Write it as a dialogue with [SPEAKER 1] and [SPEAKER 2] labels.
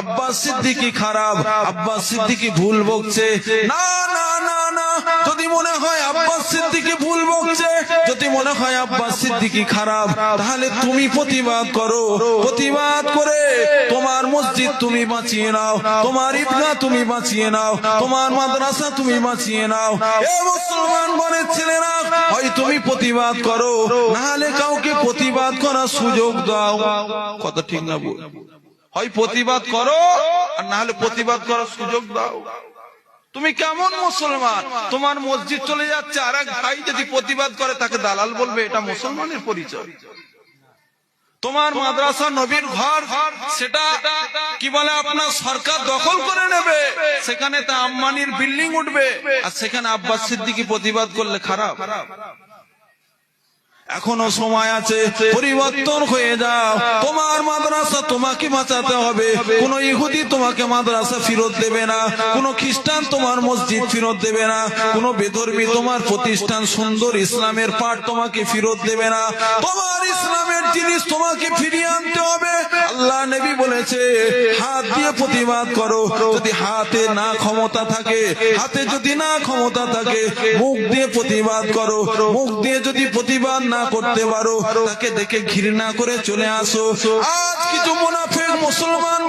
[SPEAKER 1] আব্বাস সিদ্দিকী খারাপ, আব্বাস সিদ্দিকী ভুল বকছে। না না না না, যদি মনে হয় আব্বাস সিদ্দিকী ভুল বকছে, যদি মনে হয় আব্বাস সিদ্দিকী খারাপ, তাহলে তুমি প্রতিবাদ করো। প্রতিবাদ করে তোমার মসজিদ তুমি বাঁচিয়ে নাও, তোমার ঈদগাহ তুমি বাঁচিয়ে নাও, তোমার মাদ্রাসা তুমি বাঁচিয়ে নাও। এ মুসলমান ঘরের ছেলেরা, হয় তুমি প্রতিবাদ করো, নাহলে কাউকে প্রতিবাদ করার সুযোগ দাও। কত ঠিক না বল? হয় প্রতিবাদ করো, আর নাহলে প্রতিবাদ করার সুযোগ দাও। তুমি কেমন মুসলমান? তোমার মসজিদ চলে যাচ্ছে, আর এক ভাই যদি প্রতিবাদ করে তাকে দালাল বলবে? এটা মুসলমানের পরিচয়? তোমার মাদ্রাসা নবীর ঘর, সেটা কি বলে আপনার সরকার দখল করে নেবে, সেখানে তা আম্বানির বিল্ডিং উঠবে, আর সেখানে আব্বাস সিদ্দিকী প্রতিবাদ করলে খারাপ? এখনো সময় আছে, পরিবর্তন হয়ে যাও। তোমার মাদ্রাসা তোমাকে বাঁচাতে হবে। কোন ইহুদি তোমাকে মাদ্রাসা ফেরত দেবে না, কোন খ্রিস্টান তোমার মসজিদ ফেরত দেবে না, কোন বেধর্মী তোমার প্রতিষ্ঠান সুন্দর ইসলামের পাঠ তোমাকে ফেরত দেবে না। তোমার ইসলামের জিনিস তোমাকে ফিরিয়ে আনতে হবে। আল্লাহ নবী বলেছে, হাত দিয়ে প্রতিবাদ করো। যদি হাতে না ক্ষমতা থাকে, হাতে যদি না ক্ষমতা থাকে, মুখ দিয়ে প্রতিবাদ করো। মুখ দিয়ে যদি প্রতিবাদ না করতে পারো, তাকে দেখে ঘৃণা করে চলে আসো। আজ কিছু মুনাফিক মুসলমান